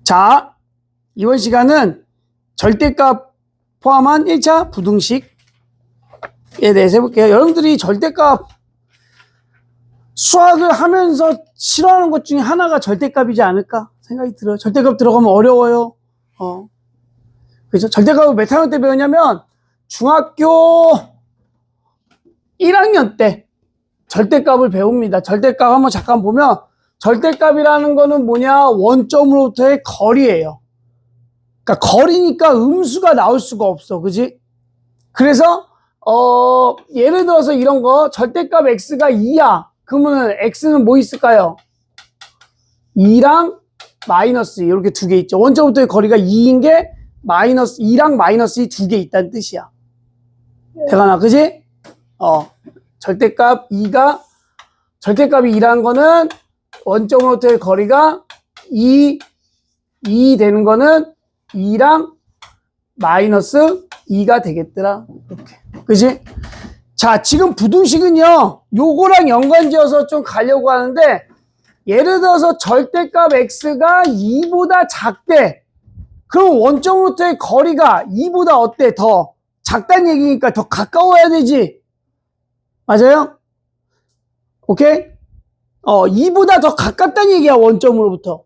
자, 이번 시간은 절대값 포함한 1차 부등식에 대해서 해볼게요. 여러분들이 절대값 수학을 하면서 싫어하는 것 중에 하나가 절대값이지 않을까 생각이 들어요. 절대값 들어가면 어려워요. 그래서 절대값을 몇 학년 때 배웠냐면 중학교 1학년 때 절대값을 배웁니다. 절대값 한번 잠깐 보면 절대값이라는 거는 뭐냐? 원점으로부터의 거리예요. 그러니까 거리니까 음수가 나올 수가 없어. 그지? 그래서 예를 들어서 이런 거 절대값 x가 2야. 그러면 x는 뭐 있을까요? 2랑 마이너스 이렇게 두 개 있죠. 원점부터의 거리가 2인 게 마이너스 2랑 마이너스 2 개 있다는 뜻이야. 대관아, 그지? 절대값 2가 절대값이 2라는 거는 원점으로부터의 거리가 2 되는 거는 2랑 마이너스 2가 되겠더라. 이렇게. 그지? 자, 지금 부등식은요, 요거랑 연관지어서 좀 가려고 하는데, 예를 들어서 절대값 x가 2보다 작대. 그럼 원점으로부터의 거리가 2보다 어때? 더 작다는 얘기니까 더 가까워야 되지. 맞아요? 오케이? 2보다 더 가깝다는 얘기야, 원점으로부터.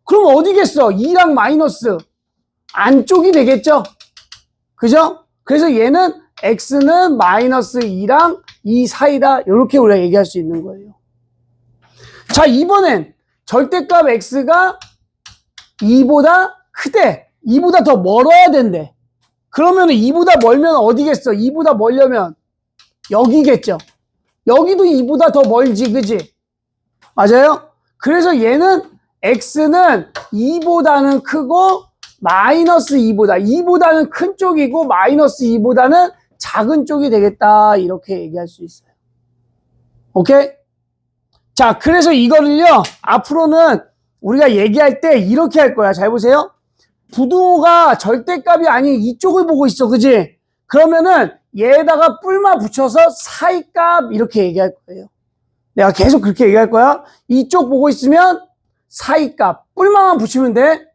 그럼 어디겠어? 2랑 마이너스 안쪽이 되겠죠? 그죠? 그래서 얘는 x는 마이너스 2랑 2 사이다. 이렇게 우리가 얘기할 수 있는 거예요. 자, 이번엔 절대값 x가 2보다 크대. 2보다 더 멀어야 된대. 그러면 2보다 멀면 어디겠어? 2보다 멀려면 여기겠죠? 여기도 2보다 더 멀지, 그지? 맞아요? 그래서 얘는 x는 2보다는 크고 마이너스 2보다는 큰 쪽이고 마이너스 2보다는 작은 쪽이 되겠다. 이렇게 얘기할 수 있어요. 오케이? 자, 그래서 이거를요, 앞으로는 우리가 얘기할 때 이렇게 할 거야. 잘 보세요. 부등호가 절대값이 아닌 이쪽을 보고 있어. 그지? 그러면은 얘에다가 뿔만 붙여서 사이값 이렇게 얘기할 거예요. 내가 계속 그렇게 얘기할 거야. 이쪽 보고 있으면 사이값 뿔만 붙이면 돼.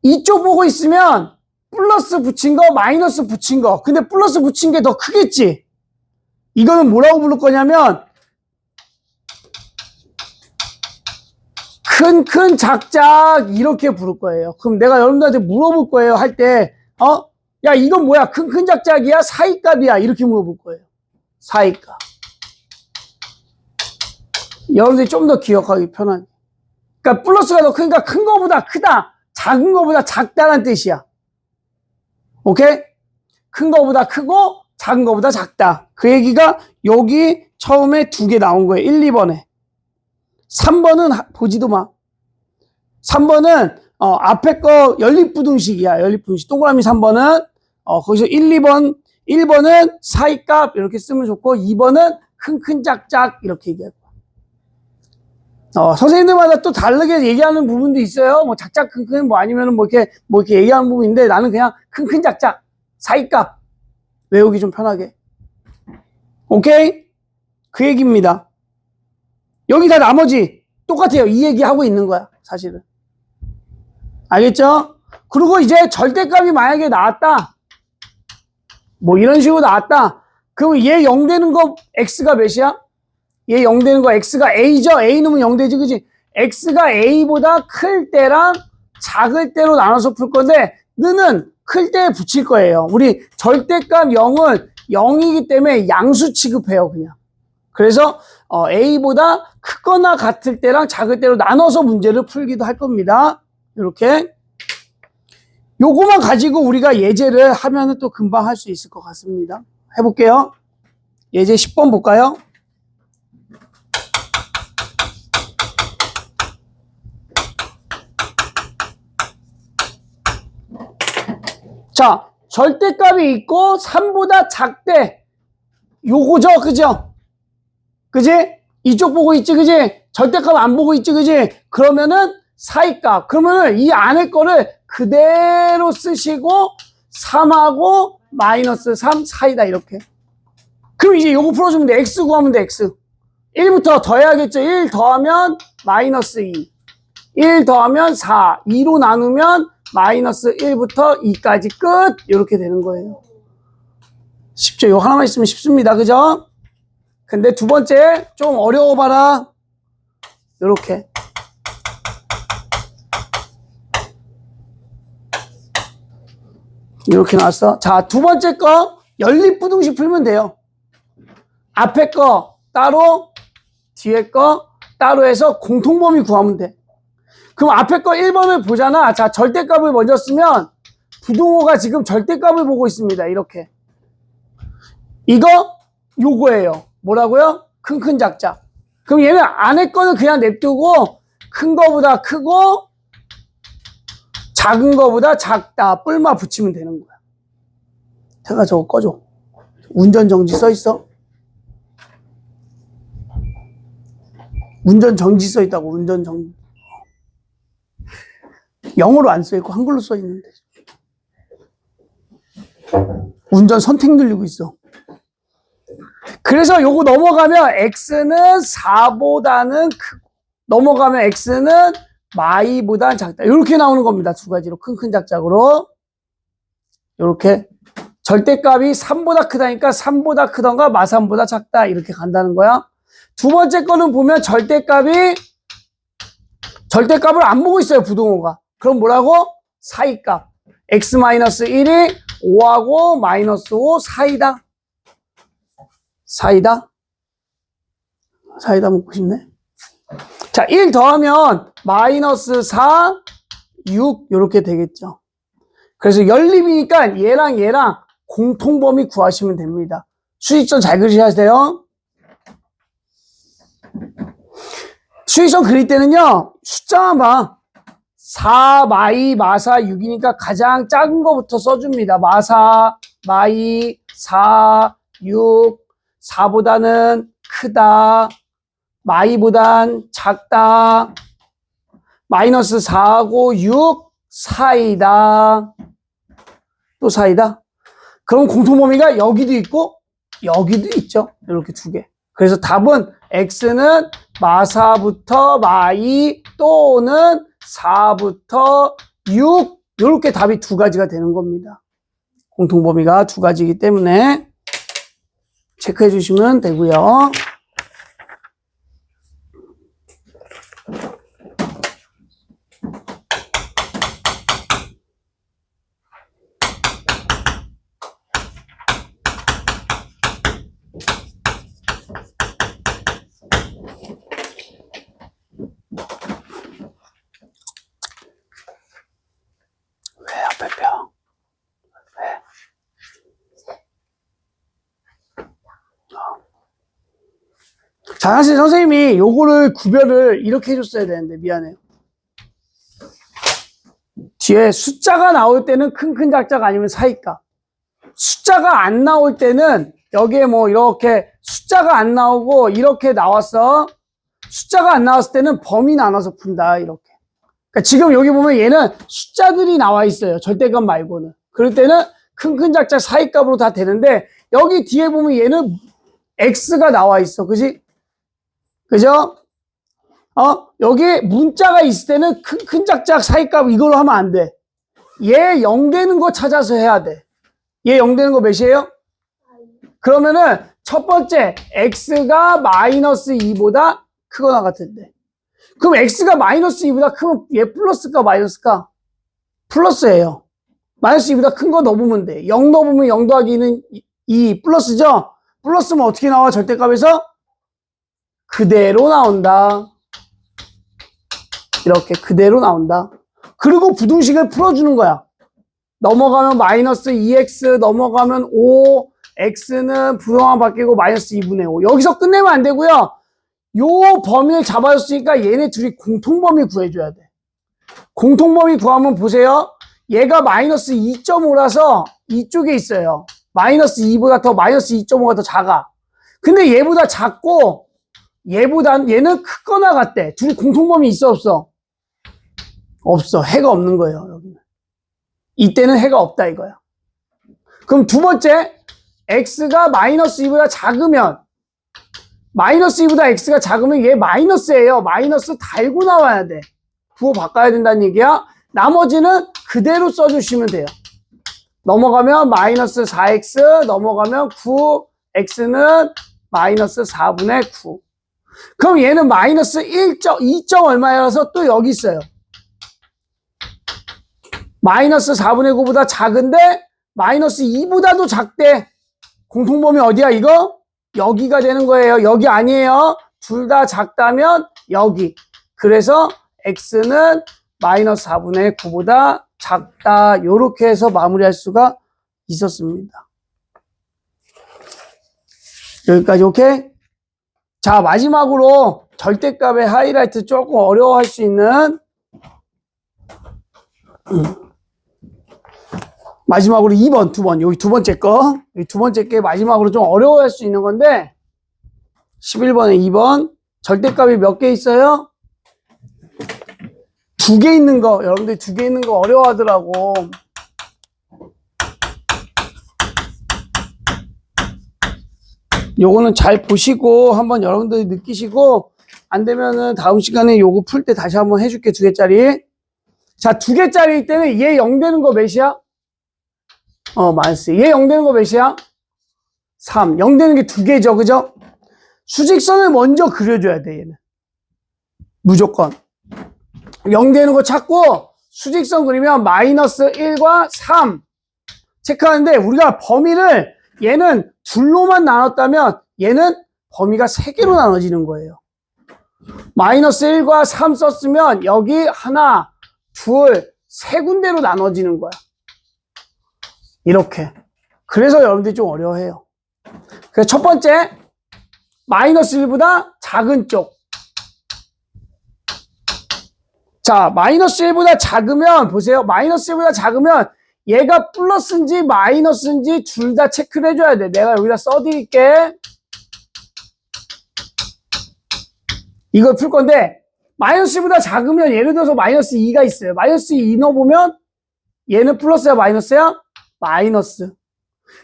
이쪽 보고 있으면 플러스 붙인 거, 마이너스 붙인 거. 근데 플러스 붙인 게 더 크겠지? 이거는 뭐라고 부를 거냐면 큰, 작작 이렇게 부를 거예요. 그럼 내가 여러분들한테 물어볼 거예요. 할 때 야, 이건 뭐야? 큰, 작작이야? 사이값이야? 이렇게 물어볼 거예요. 사이값. 여러분들이 좀 더 기억하기 편하게. 그러니까 플러스가 더 크니까 큰 거보다 크다. 작은 거보다 작다는 뜻이야. 오케이? 큰 거보다 크고 작은 거보다 작다. 그 얘기가 여기 처음에 두 개 나온 거예요. 1, 2번에. 3번은 보지도 마. 3번은 앞에 거 연립부등식이야. 연립부등식. 동그라미 3번은 거기서 1번은 사이값 이렇게 쓰면 좋고 2번은 큰, 작작 이렇게 얘기할 거야. 선생님들마다 또 다르게 얘기하는 부분도 있어요. 뭐 작작, 큰, 뭐 아니면은 뭐 이렇게 얘기하는 부분인데 나는 그냥 큰, 작작, 사이값 외우기 좀 편하게. 오케이? 그 얘기입니다. 여기 다 나머지 똑같아요. 이 얘기하고 있는 거야, 사실은. 알겠죠? 그리고 이제 절대값이 만약에 나왔다. 뭐 이런 식으로 나왔다. 그럼 얘 0 되는 거 x가 몇이야? 얘 0 되는 거 x가 a죠? a 넣으면 0 되지, 그지? x가 a보다 클 때랑 작을 때로 나눠서 풀 건데 너는 클 때에 붙일 거예요. 우리 절대값 0은 0이기 때문에 양수 취급해요, 그냥. 그래서 a보다 크거나 같을 때랑 작을 때로 나눠서 문제를 풀기도 할 겁니다. 이렇게. 요거만 가지고 우리가 예제를 하면은 또 금방 할 수 있을 것 같습니다. 해볼게요. 예제 10번 볼까요? 자, 절대값이 있고 3보다 작대. 요거죠, 그죠? 그지? 이쪽 보고 있지, 그지? 절대값 안 보고 있지, 그지? 그러면은 사이값. 그러면은 이 안에 거를 그대로 쓰시고 3하고 마이너스 3 사이다, 이렇게. 그럼 이제 요거 풀어주면 돼. x 구하면 돼, x. 1부터 더해야겠죠? 1 더하면 마이너스 2. 1 더하면 4, 2로 나누면 마이너스 1부터 2까지 끝. 이렇게 되는 거예요. 쉽죠? 이거 하나만 있으면 쉽습니다. 그죠? 근데 두 번째 좀 어려워 봐라. 이렇게. 이렇게 나왔어. 자, 두 번째 거 연립부등식 풀면 돼요. 앞에 거 따로, 뒤에 거 따로 해서 공통범위 구하면 돼. 그럼 앞에 거 1번을 보잖아. 자, 절대값을 먼저 쓰면 부등호가 지금 절대값을 보고 있습니다. 이렇게. 이거 요거예요. 뭐라고요? 큰 작작. 그럼 얘는 안에 거는 그냥 냅두고 큰 거보다 크고 작은 거보다 작다. 뿔마 붙이면 되는 거야. 태가 저거 꺼줘. 운전정지 써있어? 운전정지 써있다고. 운전정지. 영어로 안 써있고 한글로 써있는데. 운전 선택 누르고 있어. 그래서 요거 넘어가면 x는 4보다는 크고 넘어가면 x는 마이보다 작다. 이렇게 나오는 겁니다. 두 가지로 큰 작작으로. 이렇게 절대값이 3보다 크다니까 3보다 크던가 마3보다 작다. 이렇게 간다는 거야. 두 번째 거는 보면 절대값을 안 보고 있어요. 부등호가. 그럼 뭐라고? 사이값. x-1이 5하고 마이너스 5 사이다. 사이다? 사이다 먹고 싶네. 자, 1 더하면 마이너스 4, 6 이렇게 되겠죠. 그래서 연립이니까 얘랑 얘랑 공통범위 구하시면 됩니다. 수직선 잘 그리셔야 돼요. 수직선 그릴 때는요. 숫자만 봐. 4, 마이, 마사, 6이니까 가장 작은 거부터 써줍니다. 마사, 마이, 4, 6, 4보다는 크다. 마이보단 작다. 마이너스 4하고 6 사이다. 또 사이다. 그럼 공통범위가 여기도 있고 여기도 있죠. 이렇게 두 개. 그래서 답은 x는 마사부터 마이 또는 4부터 6 이렇게 답이 두 가지가 되는 겁니다. 공통범위가 두 가지이기 때문에 체크해 주시면 되고요. 왜 앞에 펴? 왜? 자, 사실 선생님이 요거를 구별을 이렇게 해줬어야 되는데 미안해요. 뒤에 숫자가 나올 때는 큰 작작 아니면 사이값. 숫자가 안 나올 때는 여기에 뭐 이렇게 숫자가 안 나오고 이렇게 나왔어. 숫자가 안 나왔을 때는 범위 나눠서 푼다. 이렇게. 그러니까 지금 여기 보면 얘는 숫자들이 나와 있어요. 절대값 말고는. 그럴 때는 큰 작작 사이값으로 다 되는데 여기 뒤에 보면 얘는 x가 나와 있어. 그지? 그죠? 여기 문자가 있을 때는 큰 작작 사이값 이걸로 하면 안 돼. 얘 0 되는 거 찾아서 해야 돼. 얘 0 되는 거 몇이에요? 그러면은 첫 번째 x가 마이너스 2보다 크거나 같은데. 그럼 x가 마이너스 2보다 크면 얘 플러스일까 마이너스일까? 플러스예요. 마이너스 2보다 큰 거 넣어보면 돼. 0 넣어보면 0 더하기 2는 2 플러스죠? 플러스면 어떻게 나와? 절대값에서? 그대로 나온다. 이렇게 그대로 나온다. 그리고 부등식을 풀어주는 거야. 넘어가면 마이너스 2x, 넘어가면 5, x는 부동항 바뀌고 마이너스 2분의 5. 여기서 끝내면 안 되고요. 요 범위를 잡아줬으니까 얘네 둘이 공통범위 구해줘야 돼. 공통범위 구하면 보세요. 얘가 마이너스 2.5라서 이쪽에 있어요. 마이너스 2보다 더 마이너스 2.5가 더 작아. 근데 얘보다 작고 얘는 크거나 같대. 둘이 공통범위 있어 없어? 없어. 해가 없는 거예요. 여기는. 이때는 해가 없다 이거야. 그럼 두 번째 x가 마이너스 2보다 작으면 마이너스 2보다 x가 작으면 얘 마이너스예요. 마이너스 달고 나와야 돼. 9호 바꿔야 된다는 얘기야. 나머지는 그대로 써주시면 돼요. 넘어가면 마이너스 4x, 넘어가면 9, x는 마이너스 4분의 9. 그럼 얘는 마이너스 2점 얼마여서 또 여기 있어요. 마이너스 4분의 9보다 작은데 마이너스 2보다도 작대. 공통범위 어디야 이거? 여기가 되는 거예요. 여기 아니에요. 둘 다 작다면 여기. 그래서 x는 마이너스 4분의 9보다 작다. 요렇게 해서 마무리할 수가 있었습니다. 여기까지 오케이? 자, 마지막으로 절대값의 하이라이트 조금 어려워할 수 있는 마지막으로 2번, 여기 두 번째 거. 여기 두 번째 게 마지막으로 좀 어려워할 수 있는 건데 11번에 2번 절대값이 몇 개 있어요? 2개 있는 거. 여러분들이 2개 있는 거 어려워하더라고. 요거는 잘 보시고 한번 여러분들이 느끼시고 안 되면은 다음 시간에 요거 풀 때 다시 한번 해줄게. 2개짜리. 자, 2개짜리 때는 얘 0 되는 거 몇이야? 마이너스. 얘 0 되는 거 몇이야? 3. 0 되는 게 2개죠. 그죠? 수직선을 먼저 그려줘야 돼, 얘는. 무조건. 0 되는 거 찾고 수직선 그리면 마이너스 1과 3 체크하는데 우리가 범위를 얘는 둘로만 나눴다면 얘는 범위가 3개로 나눠지는 거예요. 마이너스 1과 3 썼으면 여기 하나, 둘, 세 군데로 나눠지는 거야. 이렇게. 그래서 여러분들이 좀 어려워해요. 그래서 첫 번째, 마이너스 1보다 작은 쪽. 자, 마이너스 1보다 작으면, 보세요. 마이너스 1보다 작으면 얘가 플러스인지 마이너스인지 둘 다 체크를 해줘야 돼. 내가 여기다 써드릴게. 이걸 풀 건데, 마이너스 1보다 작으면 예를 들어서 마이너스 2가 있어요. 마이너스 2 넣어보면 얘는 플러스야, 마이너스야? 마이너스.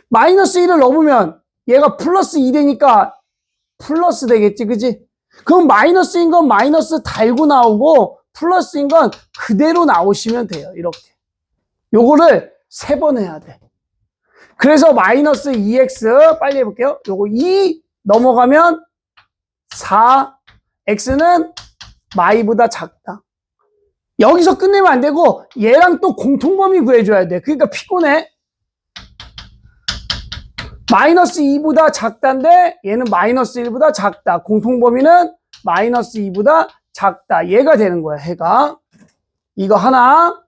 마이너스 1을 넣어보면 얘가 플러스 2 되니까 플러스 되겠지, 그지? 그럼 마이너스인 건 마이너스 달고 나오고 플러스인 건 그대로 나오시면 돼요. 이렇게. 요거를 3번 해야 돼. 그래서 마이너스 2x 빨리 해볼게요. 요거 2 넘어가면 4, x는 마이보다 작다. 여기서 끝내면 안 되고 얘랑 또 공통범위 구해줘야 돼. 그러니까 피곤해. 마이너스 2보다 작다인데 얘는 마이너스 1보다 작다. 공통범위는 마이너스 2보다 작다. 얘가 되는 거야. 해가. 이거 하나.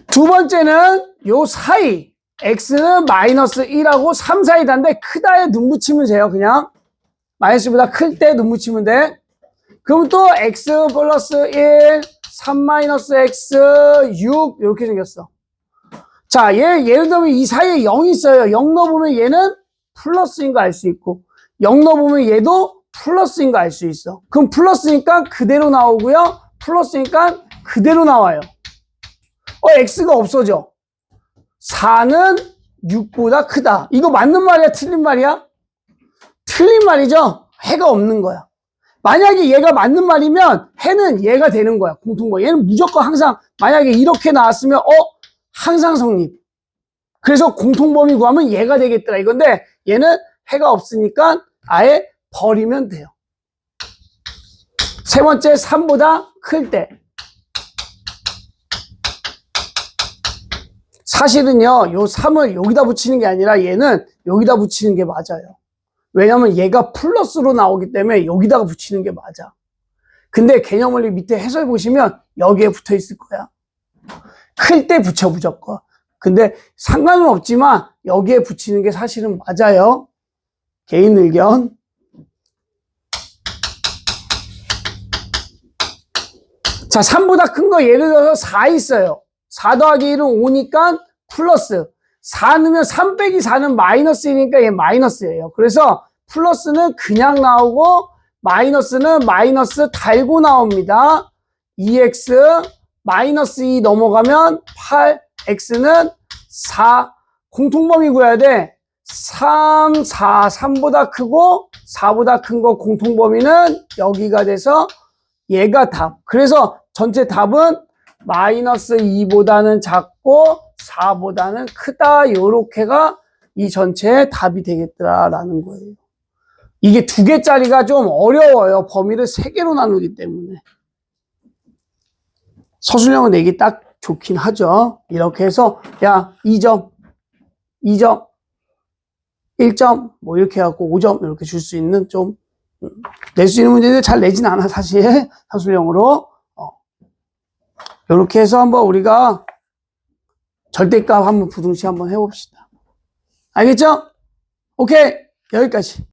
두 번째는 요 사이. x는 마이너스 1하고 3 사이다인데 크다에 눈 붙이면 돼요. 그냥. 마이너스보다 클 때 눈 붙이면 돼. 그럼 또 x 플러스 1, 3 마이너스 x, 6 이렇게 생겼어. 자, 예를 들면 이 사이에 0이 있어요. 0 넣어보면 얘는 플러스인 거 알 수 있고 0 넣어보면 얘도 플러스인 거 알 수 있어. 그럼 플러스니까 그대로 나오고요. 플러스니까 그대로 나와요. x가 없어져. 4는 6보다 크다. 이거 맞는 말이야? 틀린 말이야? 틀린 말이죠? 해가 없는 거야. 만약에 얘가 맞는 말이면 해는 얘가 되는 거야. 공통범위. 얘는 무조건 항상 만약에 이렇게 나왔으면 항상 성립. 그래서 공통범위 구하면 얘가 되겠더라 이건데 얘는 해가 없으니까 아예 버리면 돼요. 세 번째 3보다 클 때. 사실은요, 요 3을 여기다 붙이는 게 아니라 얘는 여기다 붙이는 게 맞아요. 왜냐면 얘가 플러스로 나오기 때문에 여기다가 붙이는 게 맞아. 근데 개념원리 밑에 해설 보시면 여기에 붙어 있을 거야. 클 때 붙여 무조건. 근데 상관은 없지만 여기에 붙이는 게 사실은 맞아요. 개인 의견. 자, 3보다 큰 거 예를 들어서 4 있어요. 4 더하기 1은 5니까 플러스. 4 넣으면 3 빼기 4는 마이너스이니까 얘 마이너스예요. 그래서 플러스는 그냥 나오고 마이너스는 마이너스 달고 나옵니다. 2x 마이너스 2 넘어가면 8, x는 4. 공통범위 구해야 돼. 3, 4, 3보다 크고 4보다 큰 거 공통범위는 여기가 돼서 얘가 답. 그래서 전체 답은 마이너스 2보다는 작고 4보다는 크다. 요렇게가 이 전체의 답이 되겠더라라는 거예요. 이게 2개짜리가 좀 어려워요. 범위를 3개로 나누기 때문에. 서술형은 내기 딱 좋긴 하죠. 이렇게 해서 야 2점, 2점, 1점 뭐 이렇게 해갖고 5점 이렇게 줄 수 있는 좀 낼 수 있는 문제들 잘 내진 않아 사실 서술형으로. 이렇게 해서 한번 우리가 절대값 한번 부등식 한번 해봅시다. 알겠죠? 오케이, 여기까지.